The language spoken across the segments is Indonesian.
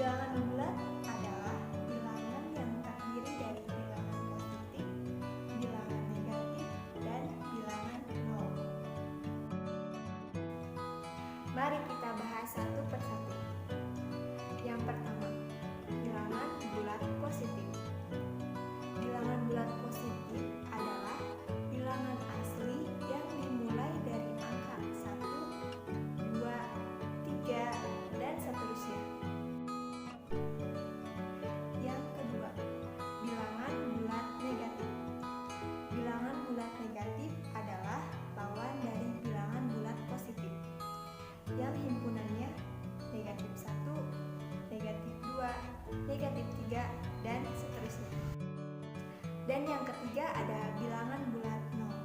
Bilangan bulat adalah bilangan yang terdiri dari bilangan positif, bilangan negatif, dan bilangan nol. Mari kita bahas satu persatu. Yang pertama, bilangan bulat positif. Bilangan bulat positif adalah bilangan asli yang dimulai dari angka 1, 2, 3, dan seterusnya. Yang kedua, bilangan bulat negatif. Bilangan bulat negatif adalah lawan dari bilangan bulat positif, yang himpunannya negatif 1, negatif 2, negatif 3, dan seterusnya. Dan yang ketiga ada bilangan bulat nol.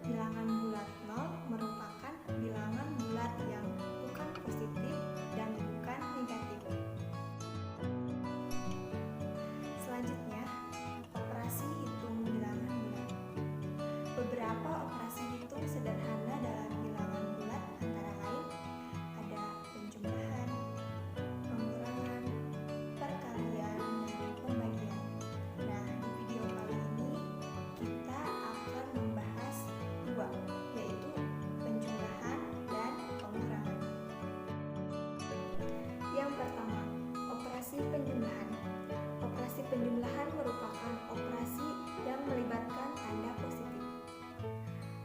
Bilangan bulat nol merupakan bilangan bulat yang bukan positif dan bukan negatif. Selanjutnya, operasi hitung bilangan bulat. Beberapa operasi hitung sederhana dalam bilangan bulat antara lain ada penjumlahan, pengurangan, perkalian, dan pembagian. Nah, di video kali ini kita akan membahas dua, yaitu penjumlahan dan pengurangan. Yang pertama, operasi penjumlahan. Operasi penjumlahan merupakan operasi yang melibatkan tanda positif.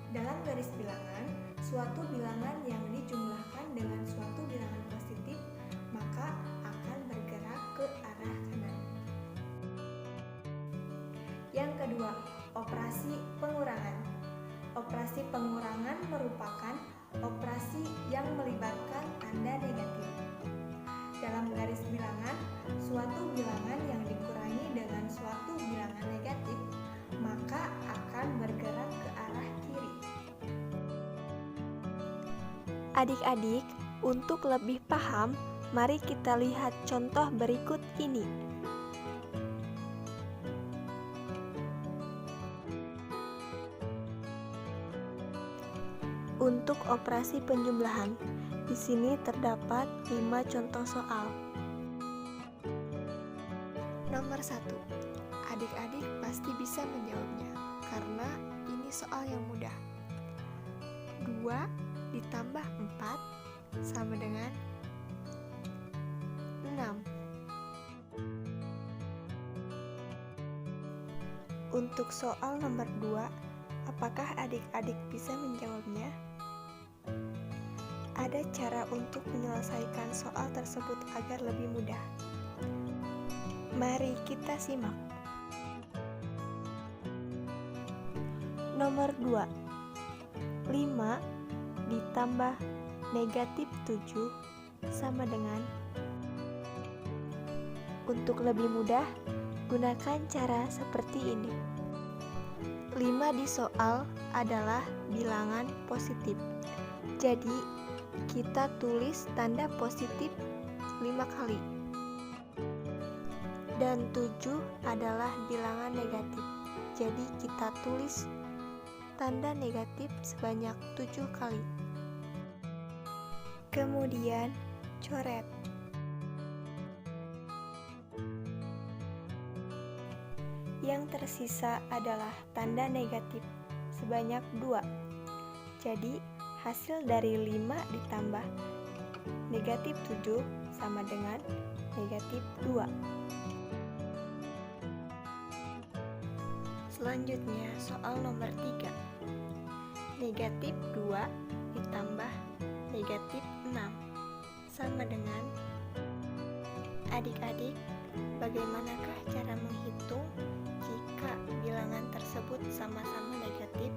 Dalam garis bilangan, suatu bilangan yang dijumlahkan dengan suatu bilangan positif maka akan bergerak ke arah kanan. Yang kedua, operasi pengurangan. Operasi pengurangan merupakan operasi yang melibatkan tanda negatif. Dalam garis bilangan, suatu bilangan yang dikurangi dengan suatu bilangan negatif maka akan bergerak ke arah kiri. Adik-adik, untuk lebih paham, mari kita lihat contoh berikut ini. Untuk operasi penjumlahan, di sini terdapat 5 contoh soal. Nomor 1. Adik-adik pasti bisa menjawabnya, karena ini soal yang mudah. 2 ditambah 4 sama dengan 6. Untuk soal nomor 2, apakah adik-adik bisa menjawabnya? Ada cara untuk menyelesaikan soal tersebut agar lebih mudah. Mari kita simak. Nomor 2, 5 ditambah negatif 7 sama dengan. Untuk lebih mudah, gunakan cara seperti ini. 5 di soal adalah bilangan positif. Jadi, kita tulis tanda positif 5 kali. Dan 7 adalah bilangan negatif. Jadi, kita tulis tanda negatif sebanyak 7 kali. Kemudian, coret. Yang tersisa adalah tanda negatif sebanyak 2. Jadi, hasil dari 5 ditambah negatif 7 sama dengan negatif 2. Selanjutnya, soal nomor 3. Negatif 2 ditambah negatif 6 sama dengan. Adik-adik, bagaimanakah cara menghitung jika bilangan tersebut sama-sama negatif?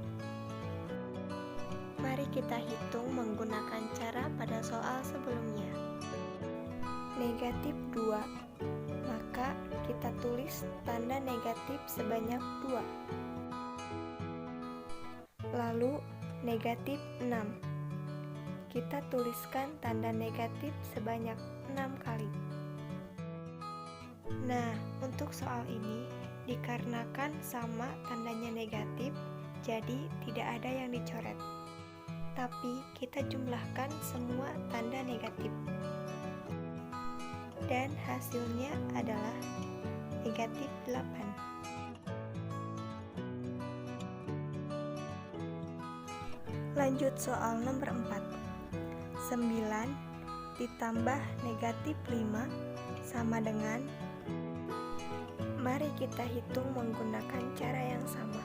Mari kita hitung menggunakan cara pada soal sebelumnya. Negatif 2, maka kita tulis tanda negatif sebanyak 2. Lalu negatif 6, kita tuliskan tanda negatif sebanyak 6 kali. Nah, untuk soal ini, dikarenakan sama tandanya negatif, jadi tidak ada yang dicoret. Tapi kita jumlahkan semua tanda negatif. dan hasilnya adalah negatif 8. Lanjut soal nomor 4. 9 ditambah negatif 5 sama dengan, mari kita hitung menggunakan cara yang sama.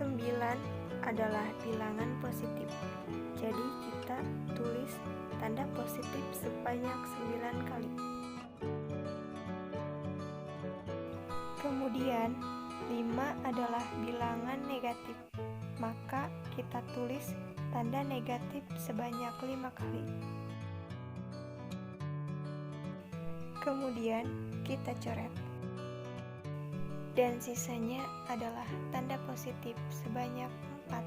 9 adalah bilangan positif, jadi kita tulis tanda positif sebanyak 9 kali. Kemudian 5 adalah bilangan negatif, maka kita tulis tanda negatif sebanyak 5 kali. Kemudian kita coret. Dan sisanya adalah tanda positif sebanyak 4.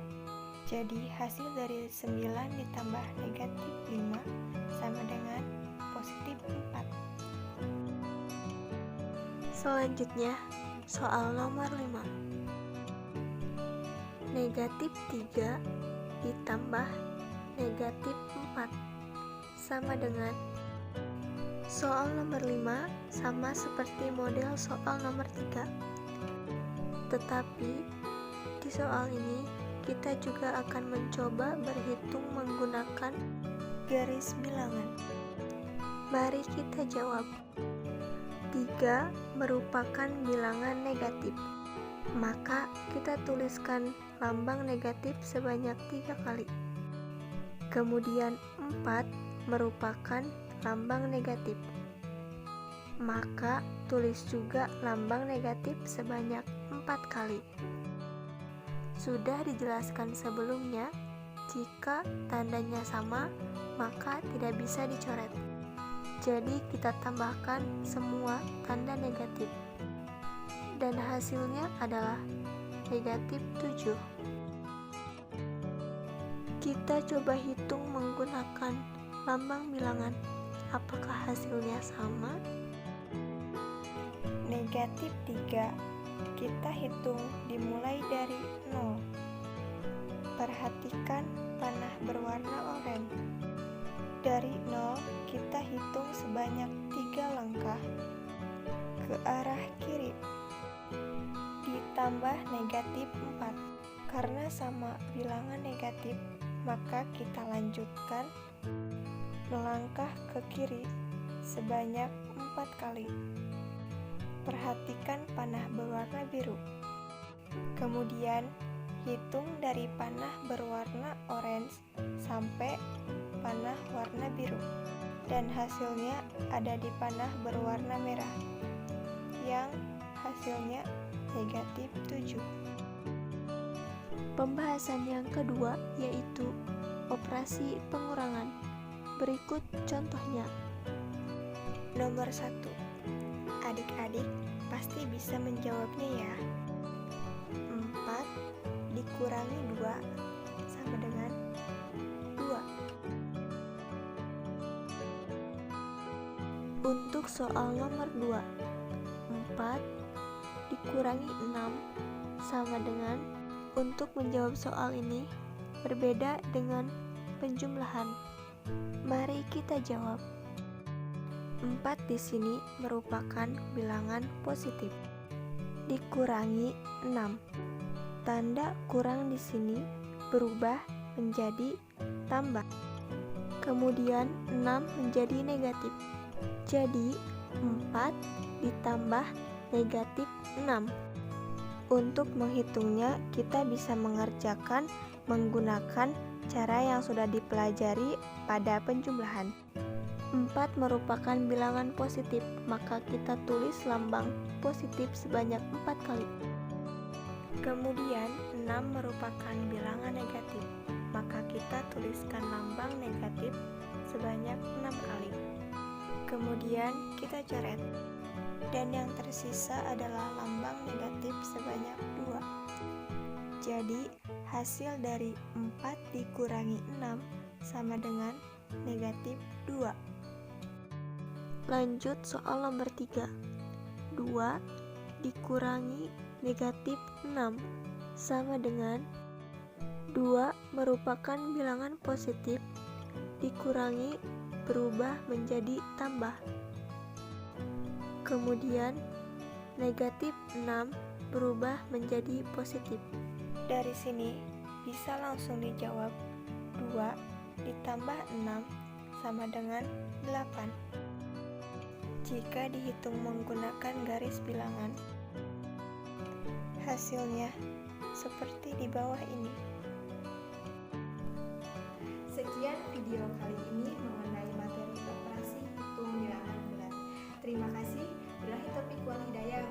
Jadi hasil dari 9 ditambah negatif 5 sama dengan positif 4. Selanjutnya, soal nomor 5. Negatif 3 ditambah negatif 4 sama dengan, soal nomor 5 sama seperti model soal nomor 3. Tetapi di soal ini kita juga akan mencoba berhitung menggunakan garis bilangan. Mari kita jawab. 3 merupakan bilangan negatif, maka kita tuliskan lambang negatif sebanyak 3 kali. Kemudian 4 merupakan lambang negatif, maka tulis juga lambang negatif sebanyak 4 kali. Sudah dijelaskan sebelumnya, jika tandanya sama, maka tidak bisa dicoret. Jadi kita tambahkan semua tanda negatif. Dan hasilnya adalah negatif 7. Kita coba hitung menggunakan lambang bilangan. Apakah hasilnya sama? Negatif 3 kita hitung dimulai dari 0. Perhatikan panah berwarna oranye. Dari 0 kita hitung sebanyak 3 langkah ke arah kiri. Ditambah negatif 4. Karena sama bilangan negatif, maka kita lanjutkan melangkah ke kiri sebanyak 4 kali. Perhatikan panah berwarna biru. Kemudian hitung dari panah berwarna orange sampai panah warna biru. Dan hasilnya ada di panah berwarna merah, yang hasilnya negatif 7. Pembahasan yang kedua yaitu operasi pengurangan. Berikut contohnya. Nomor 1. Adik-adik pasti bisa menjawabnya ya. 4 dikurangi 2 sama dengan 2. Untuk soal nomor 2, 4 dikurangi 6 sama dengan, untuk menjawab soal ini berbeda dengan penjumlahan. Mari kita jawab. 4 di sini merupakan bilangan positif. Dikurangi 6. Tanda kurang di sini berubah menjadi tambah. Kemudian 6 menjadi negatif. Jadi 4 ditambah negatif 6. Untuk menghitungnya kita bisa mengerjakan menggunakan cara yang sudah dipelajari pada penjumlahan. 4 merupakan bilangan positif, maka kita tulis lambang positif sebanyak 4 kali. Kemudian 6 merupakan bilangan negatif, maka kita tuliskan lambang negatif sebanyak 6 kali. Kemudian kita coret. Dan yang tersisa adalah lambang negatif sebanyak 2. Jadi hasil dari 4 dikurangi 6 sama dengan negatif 2. Lanjut soal nomor 3. 2 dikurangi negatif 6 sama dengan, 2 merupakan bilangan positif dikurangi berubah menjadi tambah. Kemudian, negatif 6 berubah menjadi positif. Dari sini bisa langsung dijawab 2 ditambah 6 sama dengan 8. Jika dihitung menggunakan garis bilangan, hasilnya seperti di bawah ini. Sekian video kali ini mengenai materi operasi hitung bilangan bulat. Terima kasih. Billahi taufiq wal hidayah.